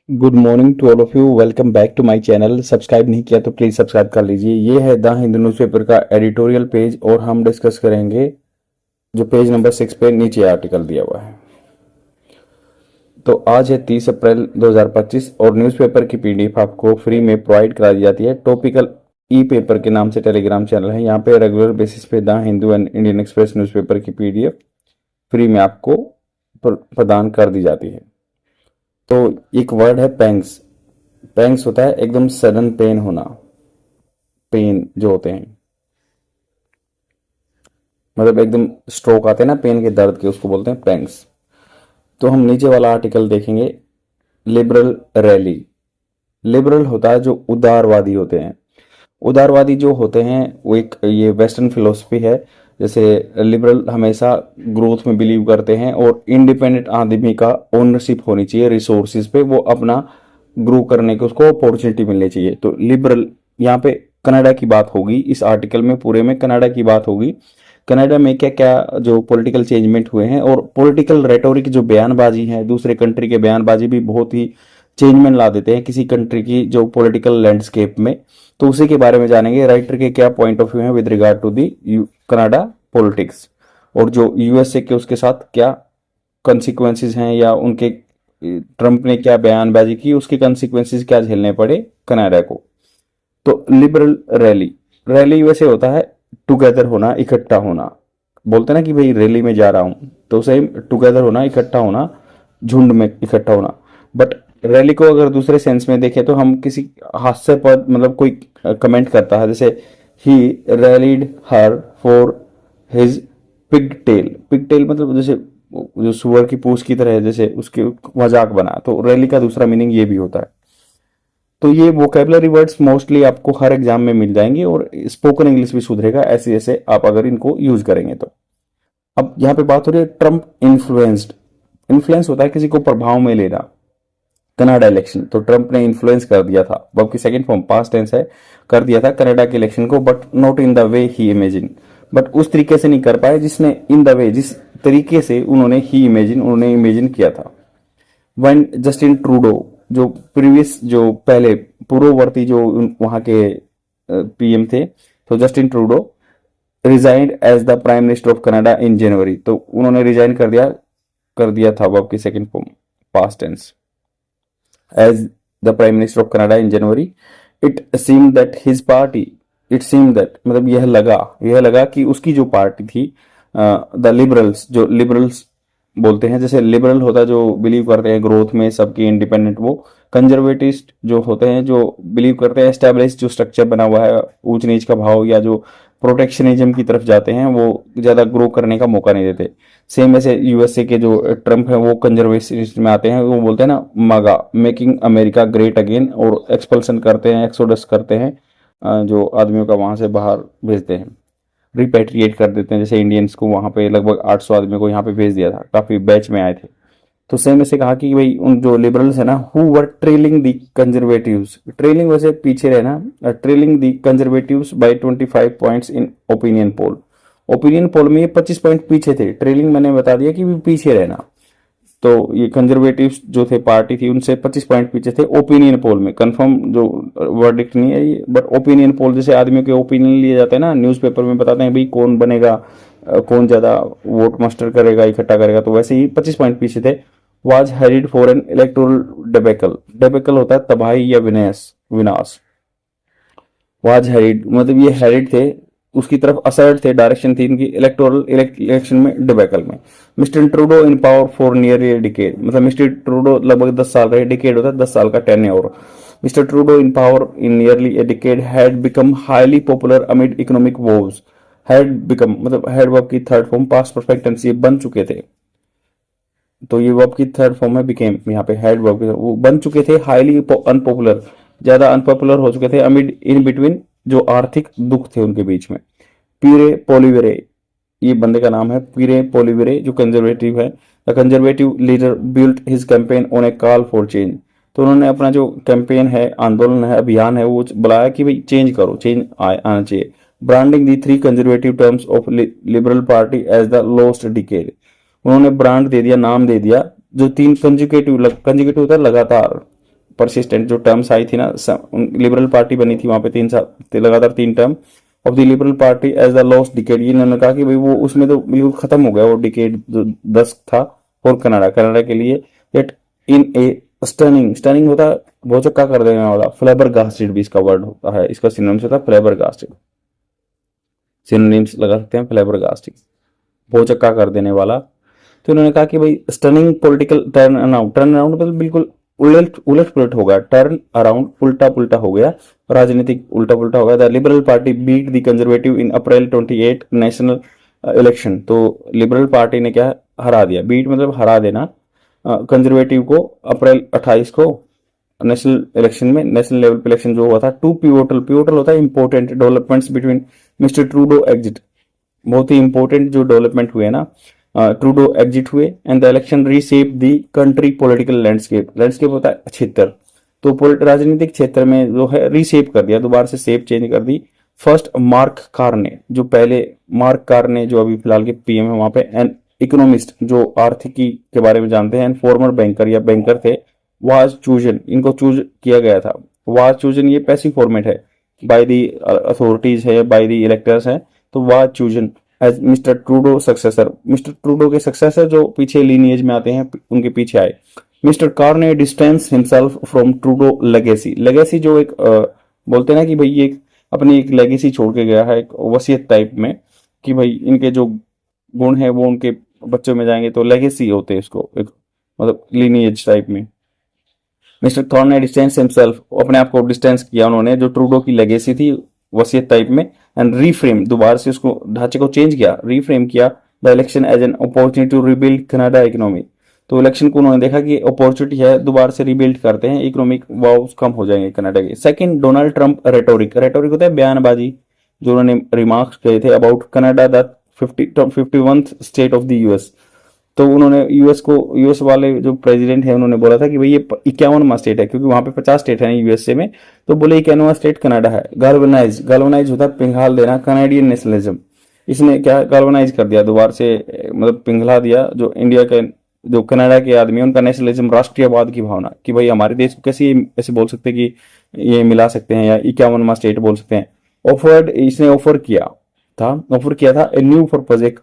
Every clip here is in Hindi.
Good morning to all of you. Welcome back to my channel. Subscribe नहीं किया तो प्लीज सब्सक्राइब कर लीजिए। ये है द हिंदू न्यूज़पेपर का एडिटोरियल पेज और हम डिस्कस करेंगे जो पेज नंबर 6 पे नीचे आर्टिकल दिया हुआ है। तो आज है 30 अप्रैल 2025 और न्यूज़पेपर की पीडीएफ आपको फ्री में प्रोवाइड करा दी जाती है। टॉपिकल ई पेपर के नाम से टेलीग्राम चैनल है। यहाँ पे रेगुलर बेसिस पे the Hindu and Indian express newspaper की पीडीएफ फ्री में आपको प्रदान कर दी जाती है। तो एक वर्ड है पैंग्स। पैंग्स होता है एकदम सडन पेन होना, पेन जो होते हैं, मतलब एकदम स्ट्रोक आते हैं ना पेन के, दर्द के, उसको बोलते हैं पैंग्स। तो हम नीचे वाला आर्टिकल देखेंगे। Liberal rally. लिबरल होता है जो उदारवादी होते हैं। उदारवादी जो होते हैं वो एक ये वेस्टर्न फिलोसफी है। जैसे लिबरल हमेशा ग्रोथ में बिलीव करते हैं और इंडिपेंडेंट आदमी का ओनरशिप होनी चाहिए रिसोर्सेज पे, वो अपना ग्रो करने की उसको अपॉर्चुनिटी मिलनी चाहिए। तो लिबरल, यहाँ पे कनाडा की बात होगी इस आर्टिकल में, पूरे में कनाडा की बात होगी। कनाडा में क्या क्या जो पॉलिटिकल चेंजमेंट हुए हैं और पॉलिटिकल रेटोरिक जो बयानबाजी है, दूसरे कंट्री के बयानबाजी भी बहुत ही चेंजमेंट ला देते हैं किसी कंट्री की जो पॉलिटिकल लैंडस्केप में। तो उसी के बारे में जानेंगे। राइटर के क्या पॉइंट ऑफ व्यू है with regard to the Canada politics, और जो यूएसए के उसके साथ क्या कंसिक्वेंसेस हैं, या उनके ट्रंप ने क्या बयानबाजी की उसके कंसिक्वेंसेस क्या झेलने पड़े कनाडा को। तो लिबरल रैली, रैली वैसे होता है टुगेदर होना, इकट्ठा होना। बोलते ना कि भाई रैली में जा रहा हूं, तो सेम टुगेदर होना, इकट्ठा होना, झुंड में इकट्ठा होना। बट रैली को अगर दूसरे सेंस में देखें तो हम किसी हास्यास्पद, मतलब कोई कमेंट करता है, जैसे ही rallied her for his pigtail. Pigtail मतलब जैसे जो सुअर की पूंछ की तरह है, जैसे उसके मजाक बना। तो रैली का दूसरा मीनिंग ये भी होता है। तो ये वोकेबलरी वर्ड्स मोस्टली आपको हर एग्जाम में मिल जाएंगे और स्पोकन इंग्लिश भी सुधरेगा ऐसे ऐसे आप अगर इनको यूज करेंगे तो। अब यहाँ पे बात हो रही है ट्रंप इन्फ्लुएंस्ड। इन्फ्लुएंस होता है किसी को प्रभाव में लेना। कनाडा इलेक्शन, तो ट्रंप ने इन्फ्लुएंस कर दिया था, वर्ब की सेकंड फॉर्म पास्ट टेंस है, कर दिया था कनाडा के इलेक्शन को, but not in the way he imagine. But उस तरीके से नहीं कर पाए जिसने, इन द वे, जिस तरीके से उन्होंने इमेजिन किया था। वन जस्टिन ट्रूडो, जो प्रीवियस, जो पहले पूर्ववर्ती जो वहां के पीएम थे, तो Justin Trudeau resigned as the prime minister of Canada in January. तो उन्होंने रिजाइन कर दिया था, वर्ब की second form past tense, as the prime minister of Canada in January. It seem that his party, it seem that मतलब यह लगा कि उसकी जो पार्टी थी, द लिबरल्स, जो लिबरल्स बोलते हैं, जैसे लिबरल होता है जो बिलीव करते हैं ग्रोथ में, सबकी इंडिपेंडेंट, वो कंजर्वेटिस्ट जो होते हैं जो बिलीव करते हैं एस्टेब्लिश जो स्ट्रक्चर बना हुआ है, ऊंच नीच का भाव, या जो प्रोटेक्शनिज्म की तरफ जाते हैं, वो ज्यादा ग्रो करने का मौका नहीं देते। सेम ऐसे यूएसए के जो ट्रंप है वो कंजर्वेटिस्ट में आते हैं, वो बोलते हैं ना मगा, मेकिंग अमेरिका ग्रेट अगेन, और एक्सपल्सन करते हैं, एक्सोडस करते हैं, जो आदमियों का वहां से बाहर भेजते हैं, रिपेट्रिएट कर देते हैं। जैसे इंडियंस को वहां पे लगभग 800 आदमियों को यहाँ पे भेज दिया था, काफी बैच में आए थे। तो सेम ऐसे कहा कि भाई उन जो लिबरल्स है ना, who were trailing the conservatives, trailing वैसे पीछे रहना, trailing the conservatives by 25 points in opinion poll. Opinion poll में ये 25 पॉइंट पीछे थे। ट्रेलिंग मैंने बता दिया कि पीछे रहना। तो ये कंजर्वेटिव्स जो थे, पार्टी थी, उनसे 25 पॉइंट पीछे थे ओपिनियन पोल में। कंफर्म जो वर्डिक्ट नहीं है ये, बट ओपिनियन पोल, जैसे आदमियों के ओपिनियन लिए जाते हैं ना, न्यूज़पेपर में बताते हैं भाई कौन बनेगा, कौन ज्यादा वोट मस्टर करेगा, इकट्ठा करेगा, तो वैसे ही 25 पॉइंट पीछे थे। Was headed for an electoral debacle. Debacle होता है तबाही या विनाश। वाज हेरिड मतलब ये हेरिड थे, उसकी तरफ असर्ट थे, डायरेक्शन थी इनकी इलेक्टोरल इलेक्शन में, डिबेकल में। Mister Trudeau in power for nearly a decade, मतलब मिस्टर ट्रूडो लगभग 10 साल रहे। डिकेड होता है 10 साल का tenure. Mister Trudeau in power in nearly a decade had become highly popular amid economic woes. Had become मतलब हैड वर्ब की third form past perfect tense, ये बन चुके थे। तो ये वर्ब की थर्ड फॉर्म है बिकेम, यहाँ पे हैड वर्ब, वो बन चुके थे हाईली अनपॉपुलर, ज्यादा अनपॉपुलर हो चुके थे, अमिड इन बिटवीन, जो आर्थिक दुख थे उनके बीच में। पीरे पोलिवेरे, ये बंदे का नाम है, पीरे पोलिवेरे, जो कंजर्वेटिव है। The conservative leader built his campaign on A call for change. तो उन्होंने अपना जो कैंपेन है, आंदोलन है, अभियान है, वो बुलाया कि भाई चेंज करो, चेंज आना चाहिए। Branding the 3 conservative terms of liberal party as the lost decade. उन्होंने ब्रांड दे दिया, नाम दे दिया, जो 3 कंजिक्यूटिव होता है लगातार, परसिस्टेंट जो टर्म्स आई थी ना, लिबरल पार्टी बनी थी वहां पे 3 साल लगातार 3 term of the liberal party as the lost decade. ये इन्होंने कहा कि भाई वो उसमें तो बिल्कुल खत्म हो गया वो डिकेड जो 10 था फॉर कनाडा, कनाडा के लिए। Yet in A stunning, stunning होता है भौचक्का कर देने वाला, फ्लेबरगास्टेड भी इसका वर्ड होता है, इसका सिनोनिम्स होता है फ्लेबरगास्टेड, सिनोनिम्स लगा सकते हैं फ्लेबरगास्टिंग, भौचक्का कर देने वाला। तो इन्होंने कहा कि भाई stunning political turn around, turn around मतलब बिल्कुल उलट उलट पुलट हो गया, टर्न अराउंड उल्टा पुल्टा हो गया, राजनीतिक उल्टा पुल्टा हो गया। The liberal party beat the conservative in April 28 national election. तो लिबरल पार्टी ने क्या हरा दिया, बीट मतलब हरा देना कंजर्वेटिव को अप्रैल 28 को नेशनल इलेक्शन में, नेशनल लेवल पे इलेक्शन जो हुआ था। टू पिवोटल, पिवोटल होता है important developments between mister Trudeau exit, बहुत ही इंपॉर्टेंट जो डेवलपमेंट हुए ना, ट्रूडो एग्जिट हुए and the election reshape the country political landscape, landscape होता है क्षेत्र, तो राजनीतिक क्षेत्र में जो है रीशेप कर दिया, दोबारा से शेप चेंज कर दी। फर्स्ट मार्क कार्ने, जो पहले मार्क कार्ने जो अभी फिलहाल के पीएम है वहां पे, एंड इकोनॉमिस्ट जो आर्थिकी के बारे में जानते हैं, एंड फॉर्मर बैंकर या बैंकर थे, वाज चूजन, इनको चूज किया गया था। वाज चूजन ये पैसिव फॉर्मेट है, बाय दी अथॉरिटीज है, बाय दी इलेक्टर्स है, तो was chosen as mister Trudeau successor, mister Trudeau के सक्सेसर जो पीछे लीनिएज में आते हैं उनके पीछे आए। मिस्टर कार ने distance himself from Trudeau legacy, legacy जो एक बोलते हैं ना कि भाई ये अपनी एक लेगेसी छोड़ के गया है, एक वसीयत टाइप में, कि भाई इनके जो गुण है वो उनके बच्चों में जाएंगे, तो लेगेसी होते हैं इसको, एक मतलब लीनिएज टाइप में। मिस्टर थॉर्न ने डिस्टेंस हिमसेल्फ, अपने आप को डिस्टेंस किया उन्होंने जो ट्रूडो की लेगेसी थी वसीयत टाइप में, एंड रीफ्रेम, दोबारा से उसको ढांचे को चेंज किया, रीफ्रेम किया the election as an opportunity to rebuild Canada economy. तो इलेक्शन को उन्होंने देखा कि अपॉर्चुनिटी है, दोबारा से रिबिल्ड करते हैं, इकोनॉमिक वाउस कम हो जाएंगे कनाडा के। Second, Donald Trump rhetoric, rhetoric होता है बयानबाजी, जो उन्होंने रिमार्क्स किए थे about Canada the 51th state of the US. तो उन्होंने यूएस वाले जो प्रेसिडेंट है उन्होंने बोला था कि भाई ये 51वां स्टेट है, क्योंकि वहां पे 50 स्टेट है यूएसए में, तो बोले 51वां स्टेट कनाडा है। गाल्वनाइज, गाल्वनाइज होता है पिघाल देना, कनाडियन नेशनलिज्म, इसने क्या गाल्वनाइज कर दिया, दोबारा से मतलब पिघला दिया जो इंडिया के, जो कनाडा के आदमी उनका नेशनलिज्म, राष्ट्रीयवाद की भावना, कि भाई हमारे देश को कैसे ऐसे बोल सकते हैं कि ये मिला सकते हैं, या 51वां स्टेट बोल सकते हैं। ऑफर्ड, इसने ऑफर किया था ए न्यू पर्पज, एक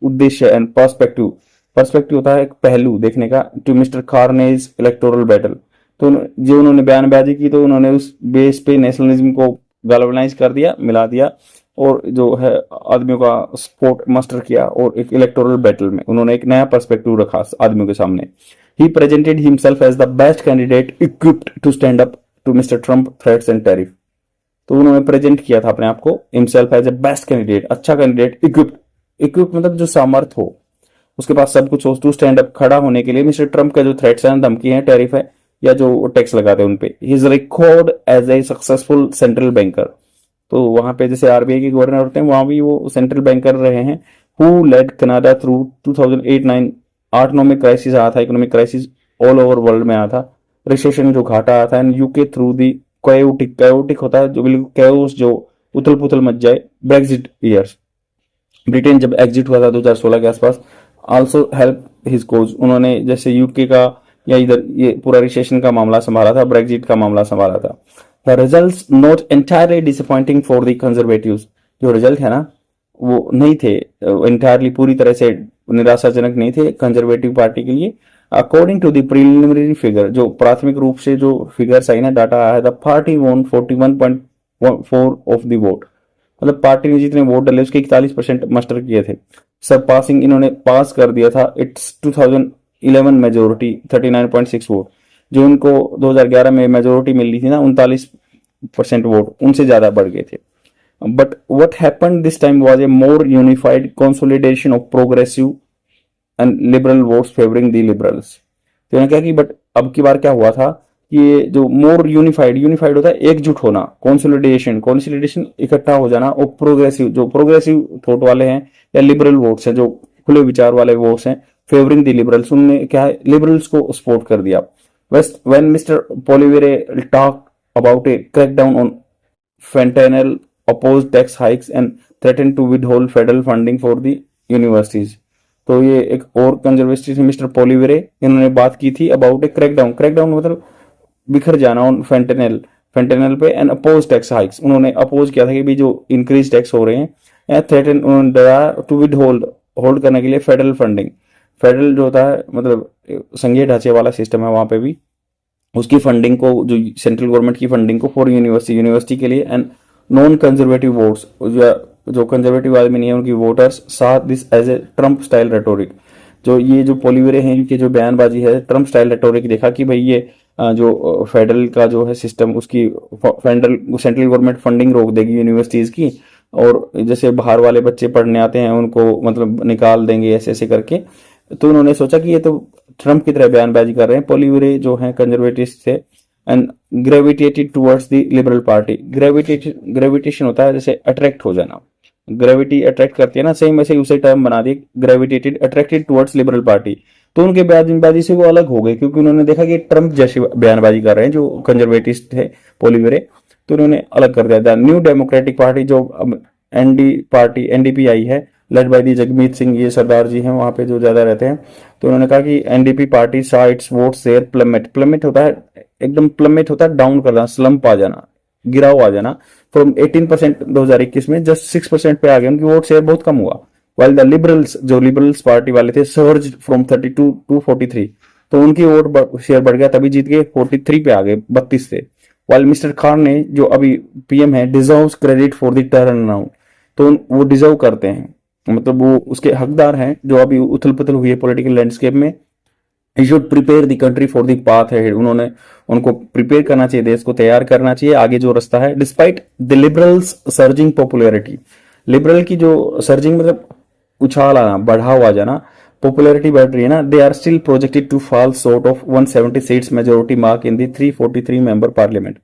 उद्देश्य एंड पर्सपेक्टिव, पर्सपेक्टिव होता है एक पहलू देखने का, to mister Carney's electoral battle. तो जो उन्होंने बयानबाजी की तो उन्होंने उस बेस पे नेशनलिज्म को गैल्वेनाइज कर दिया, मिला दिया, और जो है आदमियों का सपोर्ट मस्टर किया, और एक इलेक्टोरल बैटल में उन्होंने एक नया पर्सपेक्टिव रखा आदमियों के सामने। He presented himself as the best candidate equipped to stand up to mister Trump threats and tariff. तो उन्होंने प्रेजेंट किया था अपने आप को himself as a best candidate, अच्छा कैंडिडेट, इक्विप्ड मतलब जो सामर्थ हो, उसके पास सब कुछ हो, टू स्टैंड अप, खड़ा होने के लिए मिस्टर ट्रंप के जो थ्रेट्स हैं, धमकी है, टैरिफ है, या जो टैक्स लगाते हैं उन पे। He is record as a successful central banker, तो वहां पे जैसे आरबीआई के गवर्नर होते हैं वहां भी वो सेंट्रल बैंकर रहे हैं। हु लेड कनाडा थ्रू 2008-9, 8-9 में क्राइसिस आया था, economic crisis all over world में आया था, रिसेशन जो घाटा आया था, and UK through the chaotic होता है जो बिल्कुल कैओस, जो उथल पुथल मच जाए, ब्रेक्जिट ईयर्स, ब्रिटेन जब एग्जिट हुआ था 2016 के आसपास, आल्सो हेल्प हिज कोज, उन्होंने जैसे यूके का या इधर ये पूरा रिसेशन का मामला संभाला था, ब्रेक्जिट का मामला संभाला था। The results not entirely disappointing for the conservatives, जो रिजल्ट है ना वो नहीं थे एंटायरली, पूरी तरह से निराशाजनक नहीं थे कंजर्वेटिव पार्टी के लिए। According to the preliminary figure, जो प्राथमिक रूप से जो फिगर्स आई ना, डाटा आया है, द पार्टी वोन 41.4 ऑफ द वोट, मतलब पार्टी ने जितने वोट डाले उसके 41% मस्टर किए थे। सरपासिंग, इन्होंने पास कर दिया था इट्स 2011 मेजोरिटी 39.6 वोट, जो उनको 2011 में मेजोरिटी मिली थी ना 39% वोट, उनसे ज्यादा बढ़ गए थे। But what happened this time was a more unified consolidation of progressive and liberal votes favouring the liberals. तो उन्होंने कहा कि बट अब की बार क्या हुआ था कि ये जो मोर यूनिफाइड होता है एकजुट होना, कंसोलिडेशन इकट्ठा हो जाना, और प्रोग्रेसिव, जो प्रोग्रेसिव थॉट वाले हैं या लिबरल वोट्स हैं, जो खुले विचार वाले वोट्स हैं, फेवरिंग द लिबरल्स, उन्होंने क्या है लिबरल्स को सपोर्ट कर दिया। When mister Poilievre talk about a crackdown on fentanyl, oppose tax hikes and threaten to withhold federal funding for the universities. तो ये एक और कंजर्वेटिव मिस्टर पोलिवेरे, इन्होंने बात की थी अबाउट ए क्रैकडाउन, क्रैकडाउन मतलब बिखर जाना ऑन फेंटेनल पे एंड अपोज टैक्स हाइक्स। उन्होंने अपोज किया था कि भी जो इंक्रीज टैक्स हो रहे हैं या थ्रेटन टू विद होल्ड करने के लिए फेडरल फंडिंग। फेडरल जो होता है मतलब संघीय ढांचे वाला सिस्टम है, वहां पे भी उसकी फंडिंग को, जो सेंट्रल गवर्नमेंट की फंडिंग को फॉर यूनिवर्सिटी के लिए एंड नॉन कंजर्वेटिव वोट्स, जो कंजर्वेटिव आदमी नहीं है उनकी वोटर्स साथ this as a Trump style rhetoric. जो ये जो पोलिवरे हैं इनकी जो बयानबाजी है ट्रम्प स्टाइल रेटोरिक, देखा कि भाई ये जो फेडरल का जो है सिस्टम, उसकी फेडरल सेंट्रल गवर्नमेंट फंडिंग रोक देगी यूनिवर्सिटीज की, और जैसे बाहर वाले बच्चे पढ़ने आते हैं उनको मतलब निकाल देंगे ऐसे ऐसे करके। तो उन्होंने सोचा कि ये तो ट्रम्प की तरह बयानबाजी कर रहे हैं। पोलिवरे जो है कंजर्वेटिव थे and gravitated towards the liberal party. Gravitation होता है जैसे अट्रैक्ट हो जाना, ग्रेविटी अट्रैक्ट करती है ना, सेम वैसे उसे टर्म बना दी, gravitated attracted towards liberal party. तो उनके बयानबाजी से वो अलग हो गए क्योंकि उन्होंने देखा कि ट्रम्प जैसी बयानबाजी कर रहे हैं जो कंजर्वेटिव थे पोलिवरे, तो उन्होंने अलग कर दिया। न्यू डेमोक्रेटिक पार्टी जो एनडीपी आई है, led by the Jagmeet Singh, ये सरदार जी हैं वहां पे जो ज्यादा रहते हैं। तो उन्होंने कहा कि एनडीपी पार्टी सा इट्स वोट शेयर प्लमेट होता है, एकदम प्लमेट होता है डाउन करना, स्लम्प आ जाना, गिराव आ जाना। फ्रॉम 18% 2021 में जस्ट 6% पे आ गए, उनकी वोट शेयर बहुत कम हुआ। वाइल द लिबरल्स, जो लिबरल्स पार्टी वाले थे, सर्ज फ्रॉम 32 टू 43, तो उनकी वोट शेयर बढ़ गया, तभी जीत गए, 43 पे आ गए 32 से। वाइल मिस्टर खान ने जो अभी पीएम है deserves credit for the turn around, तो वो डिजर्व करते हैं, मतलब वो उसके हकदार हैं जो अभी उथल पुथल हुई है पॉलिटिकल लैंडस्केप में। He should prepare the country for the path है, उन्होंने उनको प्रिपेयर करना चाहिए, देश को तैयार करना चाहिए आगे जो रास्ता है। Despite the liberals surging popularity, liberal की जो सर्जिंग मतलब उछाल आना, बढ़ाव आ जाना, पॉपुलैरिटी बढ़ रही है ना, they are still projected to fall short of 170 seats majority mark in the 343 member parliament.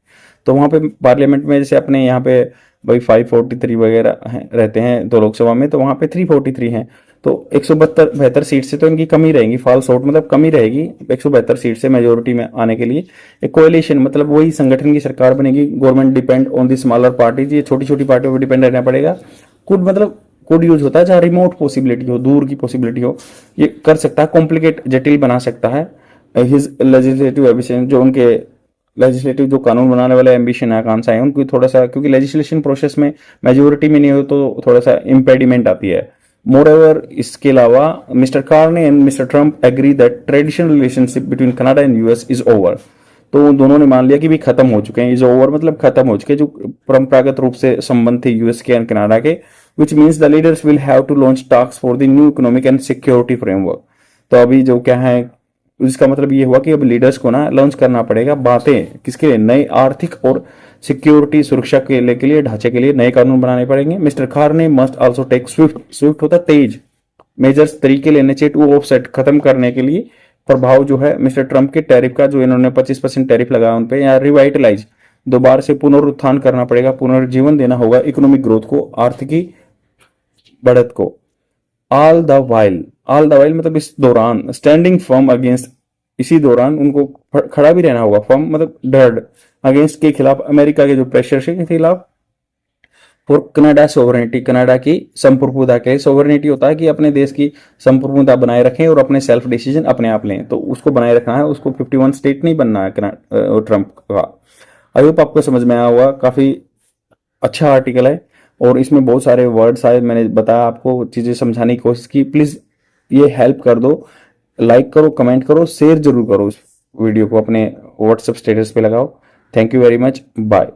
तो वहां पे पार्लियामेंट में जैसे अपने यहाँ पे भाई 543 वगैरह रहते हैं तो लोकसभा में, तो वहां पे 343 हैं, तो 172 सीट से तो इनकी कमी रहेगी, फॉल शॉर्ट मतलब कमी रहेगी 172 सीट से मेजोरिटी में आने के लिए। एक कोएलिशन मतलब वही संगठन की सरकार बनेगी। Government depend on the smaller parties, ये छोटी छोटी पार्टियों पर डिपेंड रहना पड़ेगा। कुड मतलब कुड यूज होता है जहां रिमोट पॉसिबिलिटी हो, दूर की पॉसिबिलिटी हो, ये कर सकता है, कॉम्प्लिकेट जटिल बना सकता है। हिज लेजिस्लेटिव एम्बिशन, जो उनके लेजिस्लेटिव जो कानून बनाने वाले एम्बिशन है, आकांक्षा है उनकी, थोड़ा सा क्योंकि लेजिस्लेशन प्रोसेस में मेजोरिटी में नहीं हो तो थोड़ा सा इम्पेडिमेंट आती है। मोर ओवर इसके अलावा mister Carney and mister Trump agree that traditional relationship between Canada and US is over. तो दोनों ने मान लिया कि भी खत्म हो चुके हैं, इज ओवर मतलब खत्म हो चुके हैं जो परंपरागत रूप से संबंध थे यूएस के एंड कनाडा के, which means the leaders will have to launch talks for the new economic and security framework। तो अभी जो क्या है इसका मतलब ये हुआ कि अब लीडर्स को ना लॉन्च करना पड़ेगा बातें, किसके लिए, नए आर्थिक और सिक्योरिटी सुरक्षा के लिए ढांचे के लिए नए कानून बनाने पड़ेंगे। मिस्टर खार ने मस्ट आल्सो टेक स्विफ्ट होता तेज मेजर्स, तरीके लेने चाहिए टू ऑफसेट, खत्म करने के लिए प्रभाव जो है मिस्टर ट्रंप के टैरिफ का, जो इन्होंने 25% टैरिफ लगाया उन पे, या रिवाइटलाइज, दोबारा से पुनरुत्थान करना पड़ेगा, पुनर्जीवन देना होगा इकोनॉमिक ग्रोथ को, आर्थिकी बढ़त को। ऑल द वाइल मतलब इस दौरान, स्टैंडिंग फर्म अगेंस्ट, इसी दौरान उनको खड़ा भी रहना होगा, फर्म मतलब डर्ड, अगेंस्ट के खिलाफ, अमेरिका के जो प्रेशर के खिलाफ, फॉर कनाडा सोवरेनिटी, कनाडा की संप्रभुता के, सोवरेनिटी होता है कि अपने देश की संप्रभुता बनाए रखें और अपने सेल्फ डिसीजन अपने आप लें, तो उसको बनाए रखना है, उसको 51 स्टेट नहीं बनना है ट्रंप का। आई होप आपको समझ में आया होगा, काफी अच्छा आर्टिकल है और इसमें बहुत सारे वर्ड्स आए, मैंने बताया आपको, चीजें समझाने की कोशिश की। प्लीज ये हेल्प कर दो, लाइक करो, कमेंट करो, शेयर जरूर करो इस वीडियो को, अपने व्हाट्सएप स्टेटस पे लगाओ। Thank you very much, bye.